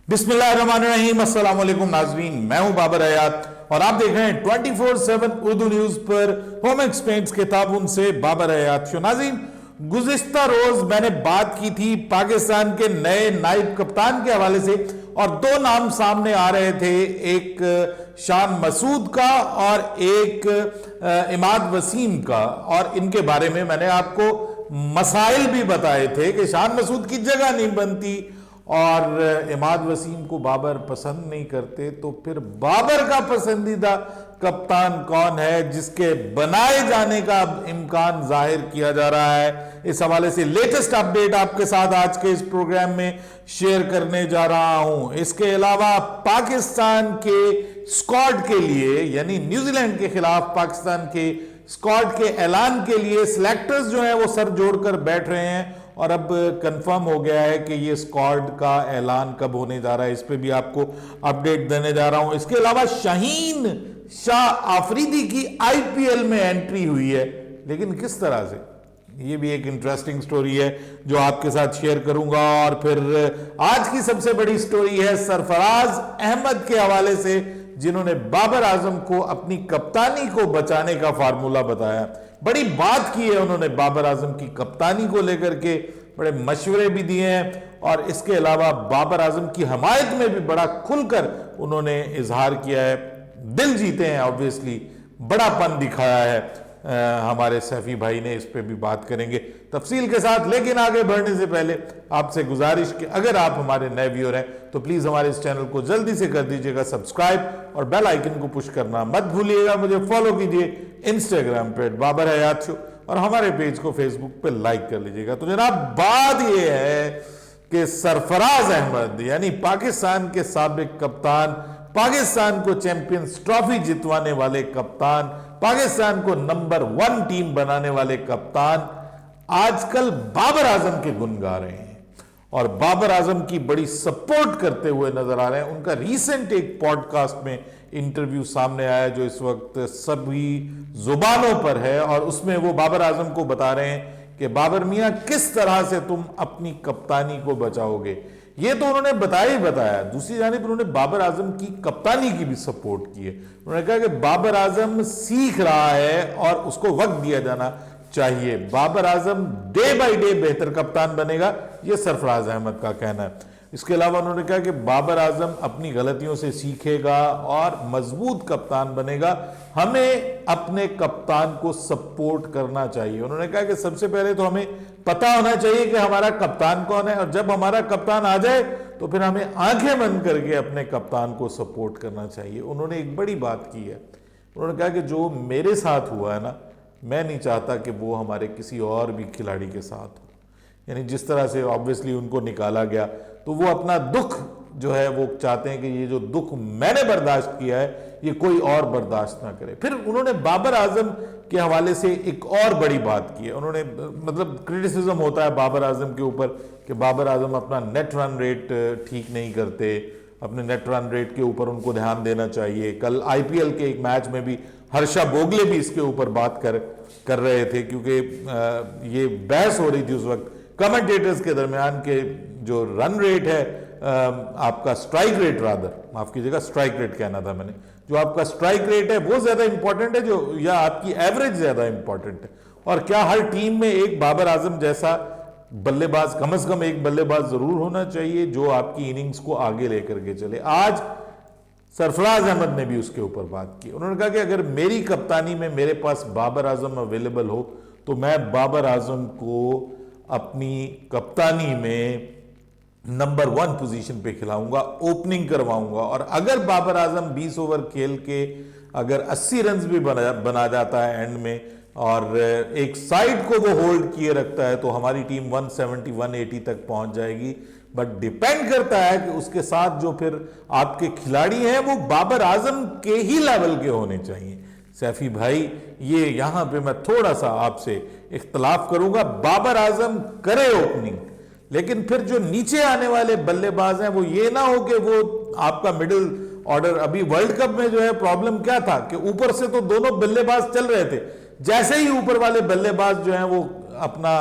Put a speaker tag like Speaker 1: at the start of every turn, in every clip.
Speaker 1: बिस्मिल्लाहिर्रहमानिर्रहीम, अस्सलाम वालेकुम नाज़रीन, मैं हूं बाबर हयात और आप देख रहे हैं 24/7 उर्दू न्यूज पर होमेक्स पेंट्स के ताबून से बाबर हयात शो। नाज़रीन, गुज़िश्ता रोज मैंने बात की थी पाकिस्तान के नए नायब कप्तान के हवाले से और दो नाम सामने आ रहे थे, एक शान मसूद का और एक इमाद वसीम का। और इनके बारे में मैंने आपको मसाइल भी बताए थे कि शान मसूद की जगह नहीं बनती और इमाद वसीम को बाबर पसंद नहीं करते, तो फिर बाबर का पसंदीदा कप्तान कौन है जिसके बनाए जाने का इम्कान जाहिर किया जा रहा है। इस हवाले से लेटेस्ट अपडेट आपके साथ आज के इस प्रोग्राम में शेयर करने जा रहा हूं। इसके अलावा पाकिस्तान के स्क्वाड के लिए, यानी न्यूजीलैंड के खिलाफ पाकिस्तान के स्क्वाड के ऐलान के लिए सिलेक्टर्स जो है वो सर जोड़कर बैठ रहे हैं और अब कंफर्म हो गया है कि ये स्क्वाड का ऐलान कब होने जा रहा है। इस पे भी आपको अपडेट देने जा रहा हूं। इसके अलावा शाहीन शाह आफरीदी की आईपीएल में एंट्री हुई है, लेकिन किस तरह से, ये भी एक इंटरेस्टिंग स्टोरी है जो आपके साथ शेयर करूंगा। और फिर आज की सबसे बड़ी स्टोरी है सरफराज अहमद के हवाले से, जिन्होंने बाबर आजम को अपनी कप्तानी को बचाने का फार्मूला बताया। बड़ी बात की है उन्होंने बाबर आजम की कप्तानी को लेकर के, बड़े मशवरे भी दिए हैं और इसके अलावा बाबर आजम की हमायत में भी बड़ा खुलकर उन्होंने इजहार किया है। दिल जीते हैं, ऑब्वियसली बड़ापन दिखाया है हमारे सैफी भाई ने। इस पे भी बात करेंगे तफसील के साथ, लेकिन आगे बढ़ने से पहले आपसे गुजारिश कि अगर आप हमारे नए व्यूअर हैं तो प्लीज हमारे इस चैनल को जल्दी से कर दीजिएगा सब्सक्राइब और बेल आइकन को पुश करना मत भूलिएगा। मुझे फॉलो कीजिए इंस्टाग्राम पे बाबर हयात शो और हमारे पेज को फेसबुक पे लाइक कर लीजिएगा। तो जनाब, बात यह है कि सरफराज अहमद यानी पाकिस्तान के साबिक कप्तान, पाकिस्तान को चैंपियंस ट्रॉफी जितवाने वाले कप्तान, पाकिस्तान को नंबर 1 टीम बनाने वाले कप्तान आजकल बाबर आजम के गुण गा रहे हैं और बाबर आजम की बड़ी सपोर्ट करते हुए नजर आ रहे हैं। उनका रीसेंट एक पॉडकास्ट में इंटरव्यू सामने आया जो इस वक्त सभी जुबानों पर है और उसमें वो बाबर आजम को बता रहे हैं कि बाबर मियां, किस तरह से तुम अपनी कप्तानी को बचाओगे। ये तो उन्होंने बताया ही बताया, दूसरी जानिब उन्होंने बाबर आजम की कप्तानी की भी सपोर्ट की है। उन्होंने कहा कि बाबर आजम सीख रहा है और उसको वक्त दिया जाना चाहिए। Babar Azam day by day बेहतर कप्तान बनेगा, यह सरफराज अहमद का कहना है। इसके अलावा उन्होंने कहा कि बाबर आजम अपनी गलतियों से सीखेगा और मजबूत कप्तान बनेगा। हमें अपने कप्तान को सपोर्ट करना चाहिए। उन्होंने कहा कि सबसे पहले तो हमें पता होना चाहिए कि हमारा कप्तान कौन है और जब हमारा कप्तान आ जाए तो फिर हमें आंखें बंद करके अपने कप्तान को सपोर्ट करना चाहिए। उन्होंने एक बड़ी बात की है, उन्होंने कहा कि जो मेरे साथ हुआ है ना, मैं नहीं चाहता कि वो हमारे किसी और भी खिलाड़ी के साथ हो। यानी जिस तरह से ऑब्वियसली उनको निकाला गया, तो वो अपना दुख जो है वो चाहते हैं कि ये जो दुख मैंने बर्दाश्त किया है ये कोई और बर्दाश्त ना करे। फिर उन्होंने बाबर आजम के हवाले से एक और बड़ी बात की है। उन्होंने मतलब क्रिटिसिज्म होता है बाबर आजम के ऊपर कि बाबर आजम अपना नेट रन रेट ठीक नहीं करते, अपने नेट रन रेट के ऊपर उनको ध्यान देना चाहिए। कल आईपीएल के एक मैच में भी हर्षा बोगले भी इसके ऊपर बात कर रहे थे, क्योंकि ये बहस हो रही थी उस वक्त कमेंटेटर्स के दरमियान के जो रन रेट है, आपका स्ट्राइक रेट, रादर माफ कीजिएगा स्ट्राइक रेट कहना था मैंने, जो आपका स्ट्राइक रेट है वो ज्यादा इंपॉर्टेंट है जो, या आपकी एवरेज ज्यादा इंपॉर्टेंट है। और क्या हर टीम में एक बाबर आजम जैसा बल्लेबाज, कम से कम एक बल्लेबाज जरूर होना चाहिए जो आपकी इनिंग्स को आगे लेकर के चले। आज सरफराज अहमद ने भी उसके ऊपर बात की। उन्होंने कहा कि अगर मेरी कप्तानी में मेरे पास बाबर आजम अवेलेबल हो तो मैं बाबर आजम को अपनी कप्तानी में नंबर 1 पोजीशन पे खिलाऊंगा, ओपनिंग करवाऊंगा। और अगर बाबर आजम 20 ओवर खेल के अगर 80 रन भी बना जाता है एंड में और एक साइड को वो होल्ड किए रखता है तो हमारी टीम 170-180 तक पहुंच जाएगी। बट डिपेंड करता है कि उसके साथ जो फिर आपके खिलाड़ी हैं वो बाबर आजम के ही लेवल के होने चाहिए। सैफी भाई, ये यहां पे मैं थोड़ा सा आपसे इख्तलाफ करूंगा। बाबर आजम करे ओपनिंग, लेकिन फिर जो नीचे आने वाले बल्लेबाज हैं वो ये ना हो कि वो आपका मिडिल ऑर्डर, अभी वर्ल्ड कप में जो है प्रॉब्लम क्या था कि ऊपर से तो दोनों बल्लेबाज चल रहे थे, जैसे ही ऊपर वाले बल्लेबाज जो हैं वो अपना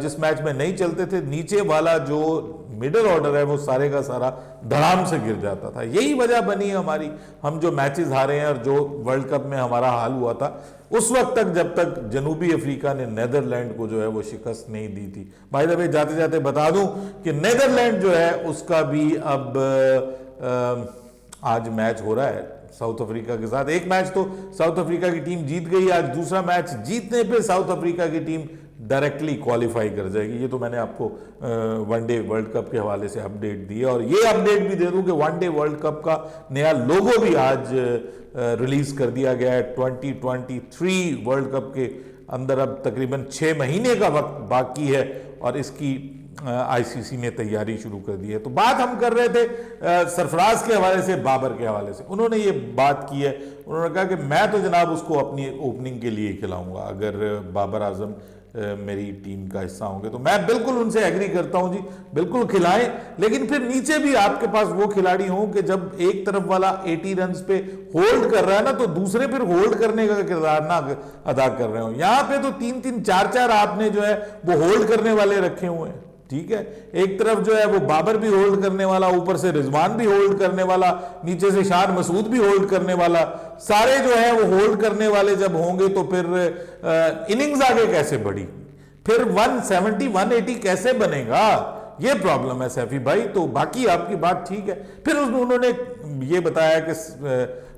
Speaker 1: जिस मैच में नहीं चलते थे, नीचे वाला जो मिडिल ऑर्डर है वो सारे का सारा धड़ाम से गिर जाता था। यही वजह बनी है हमारी, हम जो मैचेस हारे हैं और जो वर्ल्ड कप में हमारा हाल हुआ था उस वक्त तक, जब तक जनूबी अफ्रीका ने नेदरलैंड को जो है वो शिकस्त नहीं दी थी। भाई दबे जाते जाते बता दूं कि नेदरलैंड जो है उसका भी अब आज मैच हो रहा है साउथ अफ्रीका के साथ। एक मैच तो साउथ अफ्रीका की टीम जीत गई, आज दूसरा मैच जीतने पे साउथ अफ्रीका की टीम डायरेक्टली क्वालिफाई कर जाएगी। ये तो मैंने आपको वनडे वर्ल्ड कप के हवाले से अपडेट दी है। और ये अपडेट भी दे दूं कि वनडे वर्ल्ड कप का नया लोगो भी आज रिलीज कर दिया गया है। 2023 वर्ल्ड कप के अंदर अब तकरीबन 6 महीने का वक्त बाकी है और इसकी आईसीसी ने तैयारी शुरू कर दी है। तो बात हम कर रहे थे सरफराज के हवाले से, बाबर के हवाले से। उन्होंने ये बात की है, उन्होंने कहा कि मैं तो जनाब उसको अपनी ओपनिंग के लिए खिलाऊंगा अगर बाबर आजम मेरी टीम का हिस्सा होंगे। तो मैं बिल्कुल उनसे एग्री करता हूं जी, बिल्कुल खिलाएं, लेकिन फिर नीचे भी आपके पास वो खिलाड़ी हों कि जब एक तरफ वाला 80 रन पे होल्ड कर रहा है ना, तो दूसरे फिर होल्ड करने का किरदार ना अदा कर रहे हो। यहां पे तो 3-3 4-4 आपने जो है वो होल्ड करने वाले रखे हुए हैं। ठीक है, एक तरफ जो है वो बाबर भी होल्ड करने वाला, ऊपर से रिजवान भी होल्ड करने वाला, नीचे से शान मसूद भी होल्ड करने वाला, सारे जो है वो होल्ड करने वाले जब होंगे तो फिर इनिंग्स आगे कैसे बढ़ी, फिर 170 180 कैसे बनेगा, ये प्रॉब्लम है सैफी भाई। तो बाकी आपकी बात ठीक है। फिर उन्होंने ये बताया कि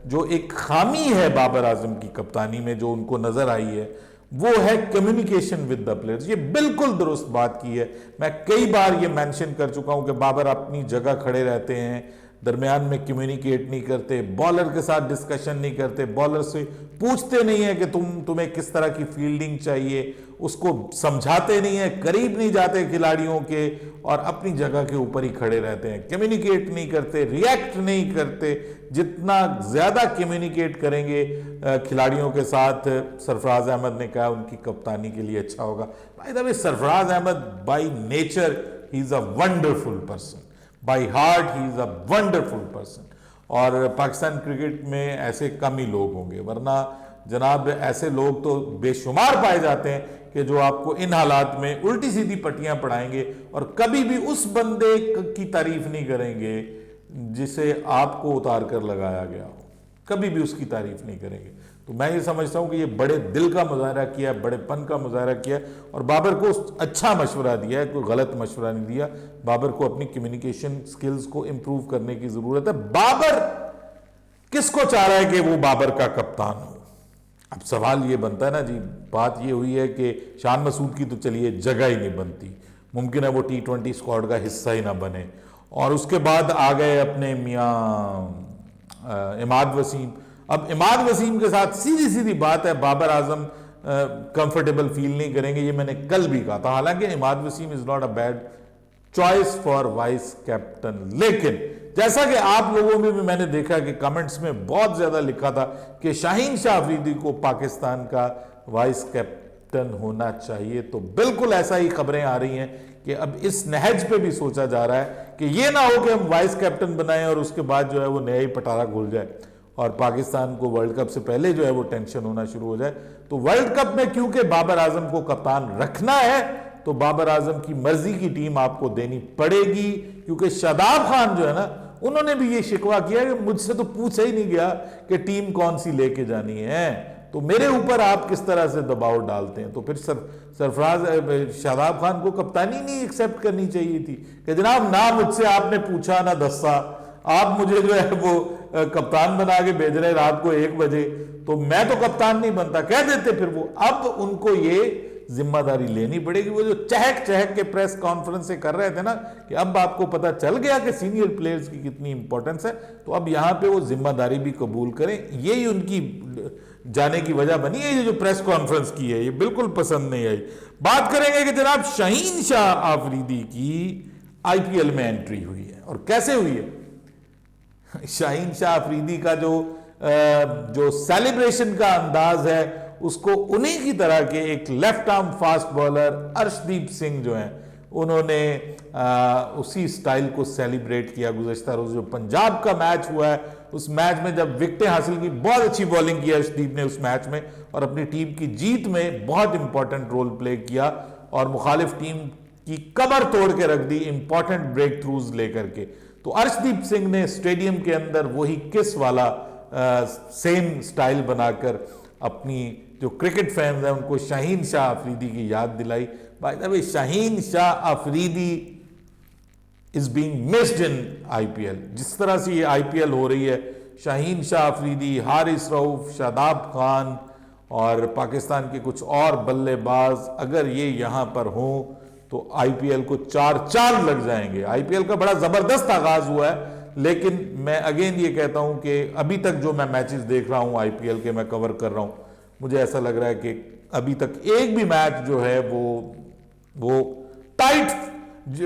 Speaker 1: जो एक खामी है बाबर आजम की कप्तानी में जो उनको नजर आई है वो है कम्युनिकेशन विद द प्लेयर्स। ये बिल्कुल दुरुस्त बात की है। मैं कई बार ये मेंशन कर चुका हूं कि बाबर अपनी जगह खड़े रहते हैं, दरमियान में कम्युनिकेट नहीं करते, बॉलर के साथ डिस्कशन नहीं करते, बॉलर से पूछते नहीं है कि तुम्हें किस तरह की फील्डिंग चाहिए, उसको समझाते नहीं है, करीब नहीं जाते खिलाड़ियों के और अपनी जगह के ऊपर ही खड़े रहते हैं, कम्युनिकेट नहीं करते, रिएक्ट नहीं करते। जितना ज्यादा कम्युनिकेट करेंगे खिलाड़ियों के साथ, सरफराज अहमद ने कहा उनकी कप्तानी के लिए अच्छा होगा। By the way Sarfaraz Ahmed by nature he is a wonderful person, by heart he is a wonderful person. और पाकिस्तान क्रिकेट में ऐसे कम ही लोग होंगे, वरना जनाब ऐसे लोग तो बेशुमार पाए जाते हैं कि जो आपको इन हालात में उल्टी सीधी पट्टियां पढ़ाएंगे और कभी भी उस बंदे की तारीफ नहीं करेंगे जिसे आपको उतार कर लगाया गया हो, कभी भी उसकी तारीफ नहीं करेंगे। तो मैं ये समझता हूं कि ये बड़े दिल का मुजाहरा किया, बड़ेपन का मुजाहरा किया और बाबर को अच्छा मशवरा दिया है, कोई गलत मशवरा नहीं दिया। बाबर को अपनी कम्युनिकेशन स्किल्स को इंप्रूव करने की जरूरत है। बाबर किसको चाह रहा है कि वो बाबर का कप्तान हो? अब सवाल ये बनता है ना जी, बात ये हुई है कि शान मसूद की तो चलिए जगह ही नहीं बनती, मुमकिन है वो T20 स्क्वाड का हिस्सा ही ना बने। और उसके बाद आ गए अपने मियाँ इमाद वसीम। अब इमाद वसीम के साथ सीधी सीधी बात है, बाबर आजम कंफर्टेबल फील नहीं करेंगे, ये मैंने कल भी कहा था। हालांकि Imad Wasim is not a bad choice for vice captain, लेकिन जैसा कि आप लोगों में भी मैंने देखा कि कमेंट्स में बहुत ज्यादा लिखा था कि शाहीन शाह अफरीदी को पाकिस्तान का वाइस कैप्टन होना चाहिए, तो बिल्कुल ऐसा ही खबरें आ रही हैं कि अब इस नहज पे भी सोचा जा रहा है कि ये ना हो कि हम वाइस कैप्टन बनाएं और उसके बाद जो है वो नया ही पटारा खुल जाए और पाकिस्तान को वर्ल्ड कप से पहले जो है वो टेंशन होना शुरू हो जाए। तो वर्ल्ड कप में क्योंकि बाबर आजम को कप्तान रखना है तो बाबर आजम की मर्जी की टीम आपको देनी पड़ेगी, क्योंकि शादाब खान जो है ना, उन्होंने भी ये शिकवा किया कि मुझसे तो पूछा ही नहीं गया कि टीम कौन सी लेके जानी है, तो मेरे ऊपर आप किस तरह से दबाव डालते हैं। तो फिर सरफराज शादाब खान को कप्तानी नहीं एक्सेप्ट करनी चाहिए थी कि जनाब ना मुझसे आपने पूछा ना दस्सा, आप मुझे जो है वो कप्तान बना के भेज रहे रात को 1 बजे, तो मैं तो कप्तान नहीं बनता, कह देते फिर वो। अब उनको ये जिम्मेदारी लेनी पड़ेगी। वो जो चहक चहक के प्रेस कॉन्फ्रेंस से कर रहे थे ना कि अब आपको पता चल गया कि सीनियर प्लेयर्स की कितनी इंपॉर्टेंस है, तो अब यहां पे वो जिम्मेदारी भी कबूल करें। यही उनकी जाने की वजह बनी है। ये जो प्रेस कॉन्फ्रेंस की है ये बिल्कुल पसंद नहीं आई। बात करेंगे कि जनाब शाहीन शाह आफरीदी की आईपीएल में एंट्री हुई है और कैसे हुई है। शाहीन शाह आफरीदी का जो सेलिब्रेशन का अंदाज है उसको उन्हीं की तरह के एक left arm fast bowler Arshdeep Singh जो हैं उन्होंने उसी स्टाइल को सेलिब्रेट किया। गुज़श्ता रोज जो पंजाब का मैच हुआ है उस मैच में जब विकेटें हासिल की, बहुत अच्छी बॉलिंग की अर्शदीप ने उस मैच में और अपनी टीम की जीत में बहुत इंपॉर्टेंट रोल प्ले किया और मुखालिफ टीम की कमर तोड़ के रख दी इंपॉर्टेंट ब्रेक थ्रूज लेकर के। तो अर्शदीप सिंह ने स्टेडियम के अंदर वही किस वाला सेम स्टाइल बनाकर अपनी जो क्रिकेट फैंस हैं उनको शाहीन शाह अफरीदी की याद दिलाई। Bye the way, Shaheen Shah Afridi is being missed in IPL. जिस तरह से ये आईपीएल हो रही है, शाहीन शाह अफरीदी, हारिस रऊफ, शादाब खान और पाकिस्तान के कुछ और बल्लेबाज अगर ये यहां पर हों तो आईपीएल को 4 चांद लग जाएंगे। आईपीएल का बड़ा जबरदस्त आगाज हुआ है, लेकिन मैं अगेन ये कहता हूं कि अभी तक जो मैं मैचेस देख रहा हूं आईपीएल के, मैं कवर कर रहा हूं, मुझे ऐसा लग रहा है कि अभी तक एक भी मैच जो है वो टाइट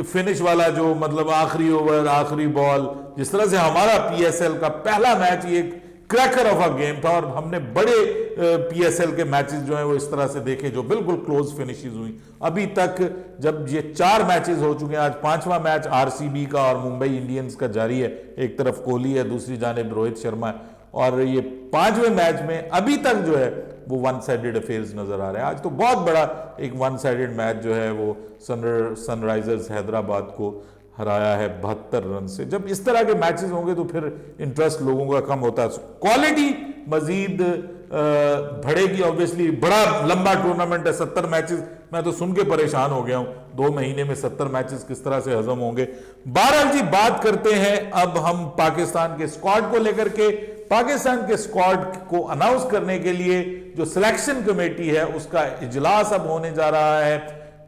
Speaker 1: फिनिश वाला, जो मतलब आखिरी ओवर, आखिरी बॉल, जिस तरह से हमारा पीएसएल का पहला मैच ये क्रैकर ऑफ अ गेम था और हमने बड़े पीएसएल के मैचेस जो हैं वो इस तरह से देखे जो बिल्कुल क्लोज फिनिशेस हुई। अभी तक जब ये 4 मैचेस हो चुके हैं, आज 5वां मैच आरसीबी का और मुंबई इंडियंस का जारी है। एक तरफ कोहली है, दूसरी जानिब रोहित शर्मा है, और ये 5वें मैच में अभी तक जो है वो वन साइडेड अफेयर्स नजर आ रहे हैं। आज तो बहुत बड़ा एक वन साइडेड मैच जो है वो सनराइजर्स हैदराबाद को हराया है 72 रन से। जब इस तरह के मैचेस होंगे तो फिर इंटरेस्ट लोगों का कम होता है, क्वालिटी मजीद बढ़ेगी। ऑब्वियसली बड़ा लंबा टूर्नामेंट है, 70 मैचेस, मैं तो सुन के परेशान हो गया हूं, 2 महीने में 70 मैचेस किस तरह से हजम होंगे। बहरहाल जी, बात करते हैं अब हम पाकिस्तान के स्क्वाड को लेकर के। पाकिस्तान के स्क्वाड को अनाउंस करने के लिए जो सिलेक्शन कमेटी है उसका इजलास अब होने जा रहा है,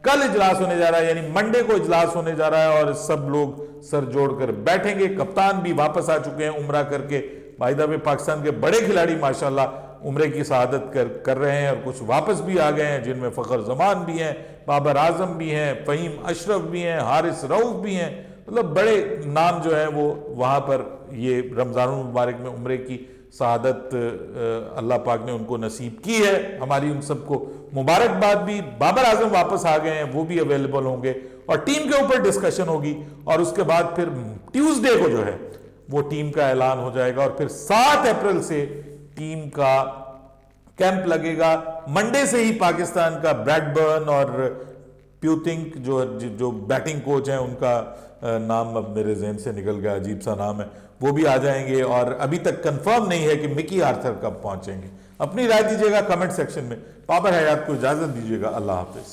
Speaker 1: कल इजलास होने जा रहा है, यानी मंडे को इजलास होने जा रहा है और सब लोग सर जोड़कर बैठेंगे। कप्तान भी वापस आ चुके हैं उम्रा करके। बाय द वे, पाकिस्तान के बड़े खिलाड़ी माशाल्लाह उम्रे की शहादत कर रहे हैं और कुछ वापस भी आ गए हैं, जिनमें फखर जमान भी हैं, बाबर आजम भी हैं, फहीम अशरफ भी हैं, हारिस रऊफ भी हैं। मतलब बड़े नाम जो है वो वहां पर ये रमजान मुबारक में उम्रे की शहादत अल्लाह पाक ने उनको नसीब की है। हमारी उन सबको मुबारकबाद भी। बाबर आजम वापस आ गए हैं, वो भी अवेलेबल होंगे और टीम के ऊपर डिस्कशन होगी और उसके बाद फिर ट्यूसडे को जो है वो टीम का ऐलान हो जाएगा और फिर 7 अप्रैल से टीम का कैंप लगेगा। मंडे से ही पाकिस्तान का ब्रैडबर्न और प्यूथिंक जो बैटिंग कोच हैं, उनका नाम अब मेरे जहन से निकल गया, अजीब सा नाम है, वो भी आ जाएंगे और अभी तक कंफर्म नहीं है कि मिकी आर्थर कब पहुंचेंगे। अपनी राय दीजिएगा कमेंट सेक्शन में। बाबर हयात को इजाजत दीजिएगा। अल्लाह हाफिज।